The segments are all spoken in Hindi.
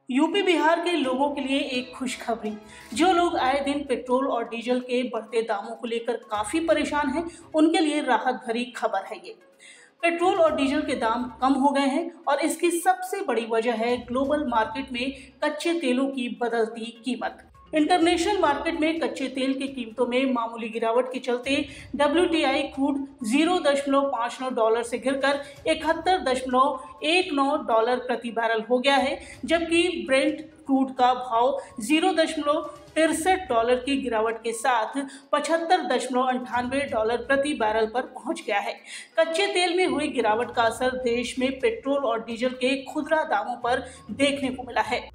यूपी बिहार के लोगों के लिए एक खुशखबरी। जो लोग आए दिन पेट्रोल और डीजल के बढ़ते दामों को लेकर काफी परेशान हैं, उनके लिए राहत भरी खबर है ये। पेट्रोल और डीजल के दाम कम हो गए हैं और इसकी सबसे बड़ी वजह है ग्लोबल मार्केट में कच्चे तेलों की बदलती कीमत। इंटरनेशनल मार्केट में कच्चे तेल की कीमतों में मामूली गिरावट के चलते WTI क्रूड $0.59 से गिरकर $71.19 प्रति बैरल हो गया है, जबकि ब्रेंट क्रूड का भाव $0.63 की गिरावट के साथ $75.98 प्रति बैरल पर पहुंच गया है। कच्चे तेल में हुई गिरावट का असर देश में पेट्रोल और डीजल के खुदरा दामों पर देखने को मिला है।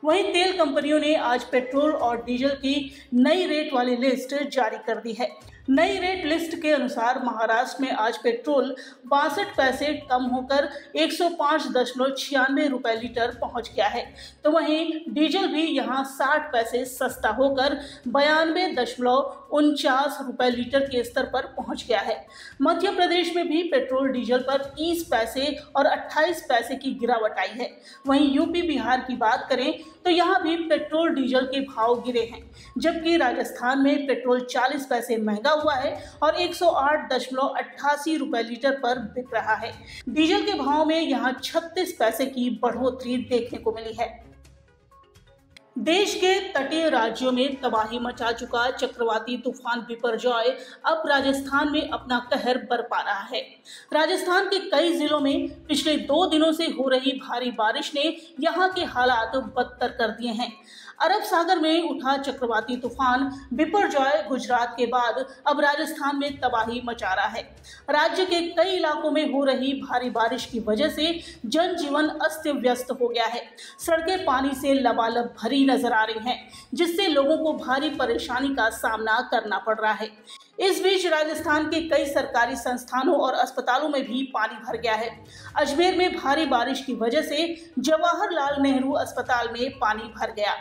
वहीं तेल कंपनियों ने आज पेट्रोल और डीजल की नई रेट वाली लिस्ट जारी कर दी है। नई रेट लिस्ट के अनुसार महाराष्ट्र में आज पेट्रोल 62 पैसे कम होकर 105.96 रुपए लीटर पहुंच गया है, तो वहीं डीजल भी यहां 60 पैसे सस्ता होकर 92.49 रुपए लीटर के स्तर पर पहुंच गया है। मध्य प्रदेश में भी पेट्रोल डीजल पर 30 पैसे और 28 पैसे की गिरावट आई है। वहीं यूपी बिहार की बात करें तो यहां भी पेट्रोल डीजल के भाव गिरे हैं, जबकि राजस्थान में पेट्रोल 40 पैसे महंगा हुआ है और 108.88 रुपए लीटर पर बिक रहा है। डीजल के भाव में यहां 36 पैसे की बढ़ोतरी देखने को मिली है। देश के तटीय राज्यों में तबाही मचा चुका चक्रवाती तूफान बिपरजॉय अब राजस्थान में अपना कहर बरपा रहा है। राजस्थान के कई जिलों में पिछले 2 दिनों से हो रही भारी बारिश ने यहां के हालात बदतर कर दिए हैं। अरब सागर में उठा चक्रवाती तूफान बिपरजॉय गुजरात के बाद अब राजस्थान में तबाही मचा रहा है। राज्य के कई इलाकों में हो रही भारी बारिश की वजह से जनजीवन अस्त व्यस्त हो गया है। सड़कें पानी से लबालब भरी नजर आ रही हैं, जिससे लोगों को भारी परेशानी का सामना करना पड़ रहा है। इस बीच राजस्थान के कई सरकारी संस्थानों और अस्पतालों में भी पानी भर गया है। अजमेर में भारी बारिश की वजह से जवाहरलाल नेहरू अस्पताल में पानी भर गया।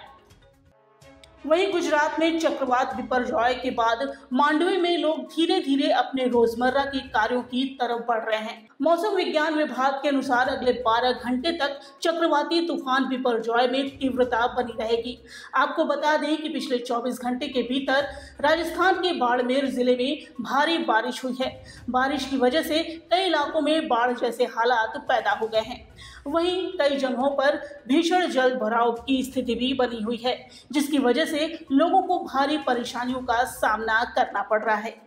वहीं गुजरात में चक्रवात बिपरजॉय के बाद मांडवी में लोग धीरे धीरे अपने रोजमर्रा के कार्यों की तरफ बढ़ रहे हैं। मौसम विज्ञान विभाग के अनुसार अगले 12 घंटे तक चक्रवाती तूफान बिपरजॉय में तीव्रता बनी रहेगी। आपको बता दें कि पिछले 24 घंटे के भीतर राजस्थान के बाड़मेर जिले में भारी बारिश हुई है। बारिश की वजह से कई इलाकों में बाढ़ जैसे हालात पैदा हो गए हैं। वहीं कई जगहों पर भीषण जल भराव की स्थिति भी बनी हुई है, जिसकी वजह से लोगों को भारी परेशानियों का सामना करना पड़ रहा है।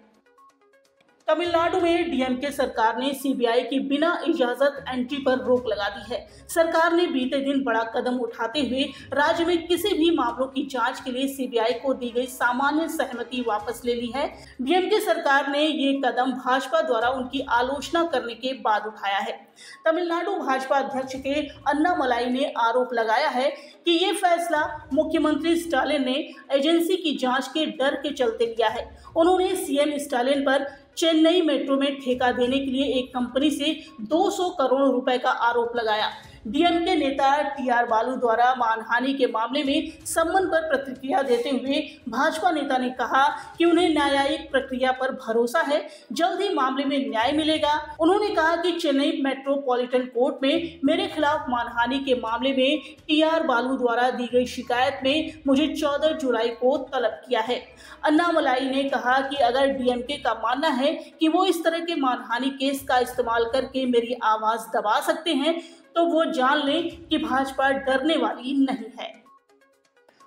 तमिलनाडु में डीएमके सरकार ने सीबीआई की बिना इजाजत एंट्री पर रोक लगा दी है। सरकार ने बीते दिन बड़ा कदम उठाते हुए राज्य में किसी भी मामलों की जांच के लिए सीबीआई को दी गई सामान्य सहमति वापस ले ली है। डीएमके सरकार ने ये कदम भाजपा द्वारा उनकी आलोचना करने के बाद उठाया है। तमिलनाडु भाजपा अध्यक्ष के अन्नामलाई ने आरोप लगाया है कि ये फैसला मुख्यमंत्री स्टालिन ने एजेंसी की जांच के डर के चलते लिया है। उन्होंने सीएम स्टालिन पर चेन्नई मेट्रो में ठेका देने के लिए एक कंपनी से 200 करोड़ रुपए का आरोप लगाया। डीएमके नेता टीआर बालू द्वारा मानहानि के मामले में सम्मन पर प्रतिक्रिया देते हुए भाजपा नेता ने कहा कि उन्हें न्यायिक प्रक्रिया पर भरोसा है, जल्द ही मामले में न्याय मिलेगा। उन्होंने कहा कि चेन्नई मेट्रोपॉलिटन कोर्ट में मेरे खिलाफ मानहानि के मामले में टीआर बालू द्वारा दी गई शिकायत में मुझे 14 जुलाई को तलब किया है। अन्नामलाई ने कहा कि अगर डीएमके का मानना है कि वो इस तरह के मानहानि केस का इस्तेमाल करके मेरी आवाज दबा सकते हैं, तो वो जान लें कि भाजपा डरने वाली नहीं है।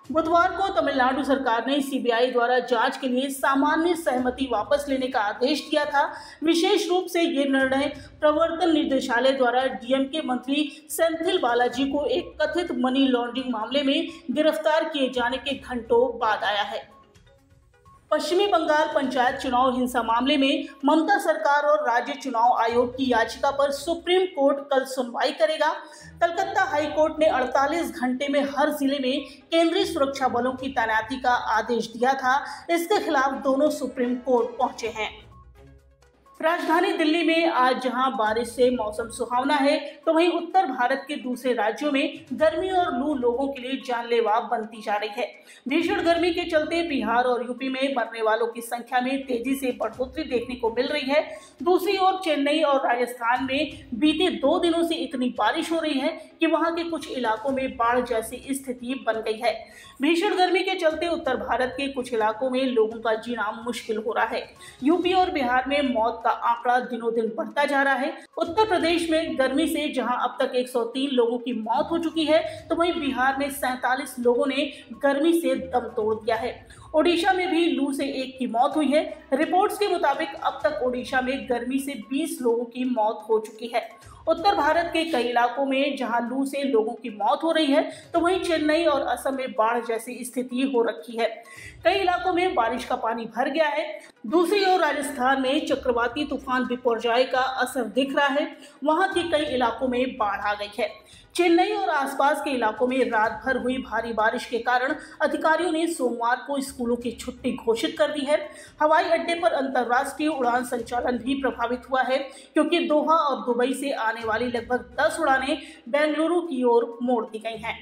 बुधवार को तमिलनाडु सरकार ने सीबीआई द्वारा जांच के लिए सामान्य सहमति वापस लेने का आदेश दिया था। विशेष रूप से ये निर्णय प्रवर्तन निदेशालय द्वारा डीएमके मंत्री सेंथिल बालाजी को एक कथित मनी लॉन्ड्रिंग मामले में गिरफ्तार किए जाने के घंटों बाद आया है। पश्चिमी बंगाल पंचायत चुनाव हिंसा मामले में ममता सरकार और राज्य चुनाव आयोग की याचिका पर सुप्रीम कोर्ट कल सुनवाई करेगा। कलकत्ता हाई कोर्ट ने 48 घंटे में हर जिले में केंद्रीय सुरक्षा बलों की तैनाती का आदेश दिया था। इसके खिलाफ दोनों सुप्रीम कोर्ट पहुंचे हैं। राजधानी दिल्ली में आज जहां बारिश से मौसम सुहावना है, तो वहीं उत्तर भारत के दूसरे राज्यों में गर्मी और लू लोगों के लिए जानलेवा बनती जा रही है। भीषण गर्मी के चलते बिहार और यूपी में मरने वालों की संख्या में तेजी से बढ़ोतरी देखने को मिल रही है। दूसरी ओर चेन्नई और राजस्थान में बीते 2 दिनों से इतनी बारिश हो रही है कि वहां के कुछ इलाकों में बाढ़ जैसी स्थिति बन गई है। भीषण गर्मी के चलते उत्तर भारत के कुछ इलाकों में लोगों का जीना मुश्किल हो रहा है। यूपी और बिहार में मौत का आंकड़ा दिनों दिन बढ़ता जा रहा है। उत्तर प्रदेश में गर्मी से जहां अब तक 103 लोगों की मौत हो चुकी है, तो वहीं बिहार में 47 लोगों ने गर्मी से दम तोड़ दिया है। ओडिशा में भी लू से 1 की मौत हुई है। रिपोर्ट्स के मुताबिक अब तक ओडिशा में गर्मी से 20 लोगों की मौत हो चुकी है। उत्तर भारत के कई इलाकों में जहां लू से लोगों की मौत हो रही है, तो वहीं चेन्नई और असम में बाढ़ जैसी स्थिति हो रखी है। कई इलाकों में बारिश का पानी भर गया है। दूसरी ओर राजस्थान में चक्रवाती तूफान बिपरजॉय का असर दिख रहा है। वहां के कई इलाकों में बाढ़ आ गई है। चेन्नई और आसपास के इलाकों में रात भर हुई भारी बारिश के कारण अधिकारियों ने सोमवार को स्कूलों की छुट्टी घोषित कर दी है। हवाई अड्डे पर अंतर्राष्ट्रीय उड़ान संचालन भी प्रभावित हुआ है, क्योंकि दोहा और दुबई से आने वाली लगभग 10 उड़ानें बेंगलुरु की ओर मोड़ दी गई हैं।